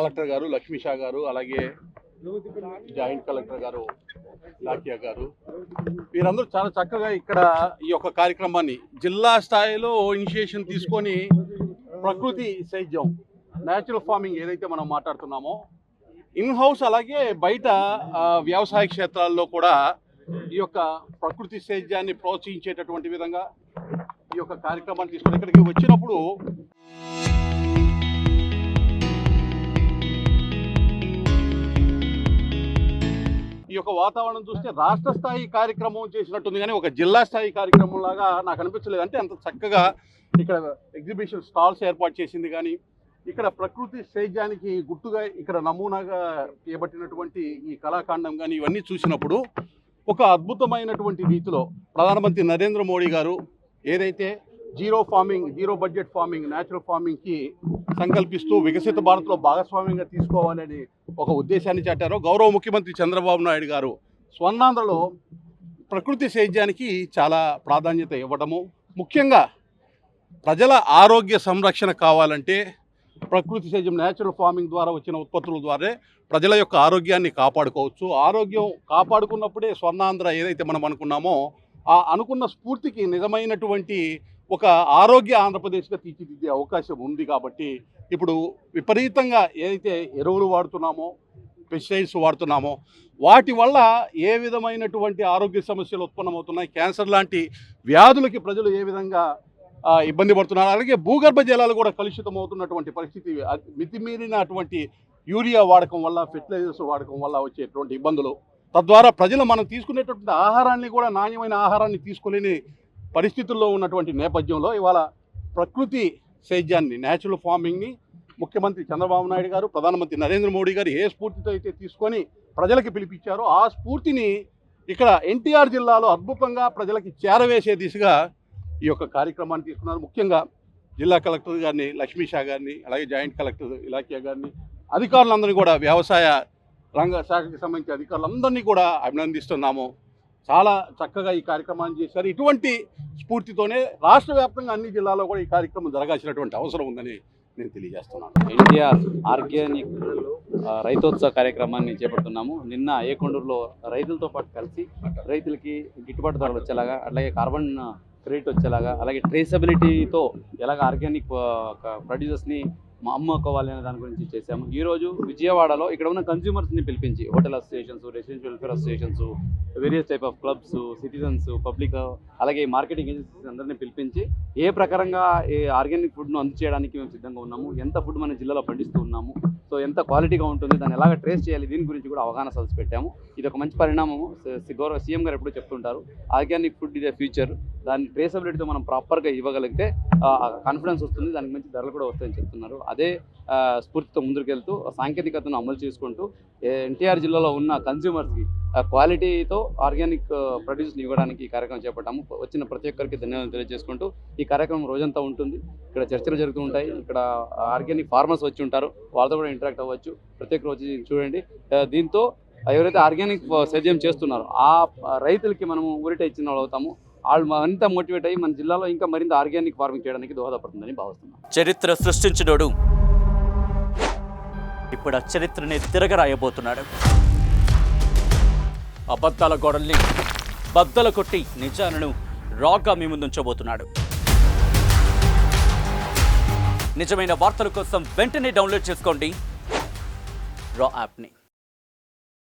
Collector గారు లక్ష్మీ షా గారు, అలాగే జాయింట్ కలెక్టర్ గారు లాకియా గారు, వీరందరూ చాలా చక్కగా ఇక్కడ ఈ యొక్క కార్యక్రమాన్ని జిల్లా స్థాయిలో ఇనిషియేషన్ తీసుకొని ప్రకృతి సేద్యం, న్యాచురల్ ఫార్మింగ్ ఏదైతే మనం మాట్లాడుతున్నామో ఇన్ హౌస్ అలాగే బయట వ్యవసాయ క్షేత్రాల్లో కూడా ఈ యొక్క ప్రకృతి సేద్యాన్ని ప్రోత్సహించేటటువంటి విధంగా ఈ యొక్క కార్యక్రమాన్ని తీసుకొని ఇక్కడికి వచ్చినప్పుడు ఈ యొక్క వాతావరణం చూస్తే రాష్ట్ర స్థాయి కార్యక్రమం చేసినట్టుంది, కానీ ఒక జిల్లా స్థాయి కార్యక్రమం లాగా నాకు అనిపించలేదు. అంటే అంత చక్కగా ఇక్కడ ఎగ్జిబిషన్ స్టాల్స్ ఏర్పాటు చేసింది, కానీ ఇక్కడ ప్రకృతి సేద్యానికి గుర్తుగా ఇక్కడ నమూనాగా చేపట్టినటువంటి ఈ కళాఖండం కానీ ఇవన్నీ చూసినప్పుడు ఒక అద్భుతమైనటువంటి రీతిలో ప్రధానమంత్రి నరేంద్ర మోడీ గారు ఏదైతే జీరో బడ్జెట్ ఫార్మింగ్, న్యాచురల్ ఫార్మింగ్కి సంకల్పిస్తూ వికసిత భారత్లో భాగస్వామ్యంగా తీసుకోవాలని ఒక ఉద్దేశాన్ని చాటారో, గౌరవ ముఖ్యమంత్రి చంద్రబాబు నాయుడు గారు స్వర్ణాంధ్రలో ప్రకృతి సేద్యానికి చాలా ప్రాధాన్యత ఇవ్వడము, ముఖ్యంగా ప్రజల ఆరోగ్య సంరక్షణ కావాలంటే ప్రకృతి సేద్యం న్యాచురల్ ఫార్మింగ్ ద్వారా వచ్చిన ఉత్పత్తుల ద్వారా ప్రజల యొక్క ఆరోగ్యాన్ని కాపాడుకోవచ్చు. ఆరోగ్యం కాపాడుకున్నప్పుడే స్వర్ణాంధ్ర ఏదైతే మనం అనుకున్నామో ఆ అనుకున్న స్ఫూర్తికి నిజమైనటువంటి ఒక ఆరోగ్య ఆంధ్రప్రదేశ్గా తీర్చిదిద్దే అవకాశం ఉంది. కాబట్టి ఇప్పుడు విపరీతంగా ఏదైతే ఎరువులు వాడుతున్నామో, పెస్టిసైడ్స్ వాడుతున్నామో వాటి వల్ల ఏ విధమైనటువంటి ఆరోగ్య సమస్యలు ఉత్పన్నమవుతున్నాయి, క్యాన్సర్ లాంటి వ్యాధులకి ప్రజలు ఏ విధంగా ఇబ్బంది పడుతున్నారు, అలాగే భూగర్భ జలాలు కూడా కలుషితం అవుతున్నటువంటి పరిస్థితి, మితిమీరినటువంటి యూరియా వాడకం వల్ల, ఫెర్టిలైజర్స్ వాడకం వల్ల వచ్చేటువంటి ఇబ్బందులు, తద్వారా ప్రజలు మనం తీసుకునేటువంటి ఆహారాన్ని కూడా నాణ్యమైన ఆహారాన్ని తీసుకోలేని పరిస్థితుల్లో ఉన్నటువంటి నేపథ్యంలో ఇవాళ ప్రకృతి సేద్యాన్ని, న్యాచురల్ ఫార్మింగ్ని ముఖ్యమంత్రి చంద్రబాబు నాయుడు గారు, ప్రధానమంత్రి నరేంద్ర మోడీ గారు ఏ స్ఫూర్తితో అయితే తీసుకొని ప్రజలకి పిలిపించారో ఆ స్ఫూర్తిని ఇక్కడ ఎన్టీఆర్ జిల్లాలో అద్భుతంగా ప్రజలకి చేరవేసే దిశగా ఈ యొక్క కార్యక్రమాన్ని తీసుకున్నారు. ముఖ్యంగా జిల్లా కలెక్టర్ గారిని, లక్ష్మీ షా గారిని, అలాగే జాయింట్ కలెక్టర్ ఇలాకియా గారిని, అధికారులందరినీ కూడా, వ్యవసాయ రంగ శాఖకి సంబంధించిన అధికారులందరినీ కూడా అభినందిస్తున్నాము. చాలా చక్కగా ఈ కార్యక్రమాన్ని చేశారు. ఇటువంటి స్ఫూర్తితోనే రాష్ట్ర వ్యాప్తంగా అన్ని జిల్లాల్లో కూడా ఈ కార్యక్రమం జరగాల్సినటువంటి అవసరం ఉందని నేను తెలియజేస్తున్నాను. ఎన్టీఆర్ ఆర్గానిక్ రైతోత్సవ కార్యక్రమాన్ని చేపడుతున్నాము. నిన్న ఏకొండూరులో రైతులతో పాటు కలిసి రైతులకి గిట్టుబాటు ధరలు వచ్చేలాగా, అలాగే కార్బన్ క్రెడిట్ వచ్చేలాగా, అలాగే ట్రేసబిలిటీతో ఎలాగ ఆర్గానిక్ ప్రొడ్యూసర్స్ని అమ్ముకోవాలి అనే దాని గురించి చేశాము. ఈరోజు విజయవాడలో ఇక్కడ ఉన్న కన్స్యూమర్స్ని పిలిపించి hotel associations, residential welfare associations, various type of clubs, citizens, public, అలాగే మార్కెటింగ్ ఏజెన్సీస్ అందరినీ పిలిపించి ఏ ప్రకారంగా ఈ ఆర్గానిక్ ఫుడ్ను అందజేయడానికి మేము సిద్ధంగా ఉన్నాము, ఎంత ఫుడ్ మన జిల్లాలో పండిస్తూ ఉన్నాము, సో ఎంత క్వాలిటీగా ఉంటుంది, దాన్ని ఎలాగ ట్రేస్ చేయాలి, దీని గురించి కూడా అవగాహన సదస్సు పెట్టాము. ఇది ఒక మంచి పరిణామము. గౌరవ సీఎం గారు ఎప్పుడూ చెప్తుంటారు, ఆర్గానిక్ ఫుడ్ ఇదే ఫ్యూచర్, దాన్ని ట్రేసబిలిటీతో మనం ప్రాపర్గా ఇవ్వగలిగితే కాన్ఫిడెన్స్ వస్తుంది, దానికి మంచి ధరలు కూడా వస్తాయని చెప్తున్నారు. అదే స్ఫూర్తితో ముందుకెళ్తూ సాంకేతికతను అమలు చేసుకుంటూ ఎన్టీఆర్ జిల్లాలో ఉన్న కన్స్యూమర్స్కి క్వాలిటీతో ఆర్గానిక్ ప్రొడ్యూస్ని ఇవ్వడానికి ఈ కార్యక్రమం చేపట్టాము. వచ్చిన ప్రతి ఒక్కరికి ధన్యవాదాలు తెలియజేసుకుంటూ ఈ కార్యక్రమం రోజంతా ఉంటుంది. ఇక్కడ చర్చలు జరుగుతూ ఉంటాయి. ఇక్కడ ఆర్గానిక్ ఫార్మర్స్ వచ్చి ఉంటారు, వాళ్ళతో కూడా ఇంటరాక్ట్ అవ్వచ్చు. ప్రతి ఒక్కరు వచ్చి చూడండి. దీంతో ఎవరైతే ఆర్గానిక్ సేద్యం చేస్తున్నారో ఆ రైతులకి మనము ఊరిట ఇచ్చిన వాళ్ళు అవుతాము. వాళ్ళు మరింత మోటివేట్ అయ్యి మన జిల్లాలో ఇంకా మరింత ఆర్గానిక్ ఫార్మింగ్ చేయడానికి దోహదపడుతుందని భావిస్తున్నాం. చరిత్ర సృష్టించినోడు ఇప్పుడు ఆ చరిత్రని తిరగరాయబోతున్నాడు. అబద్ధాల గోడల్ని బద్దలు కొట్టి నిజాలను రాగా మీ ముందుంచబోతున్నాడు. నిజమైన వార్తల కోసం వెంటనే డౌన్లోడ్ చేసుకోండి రా యాప్ని.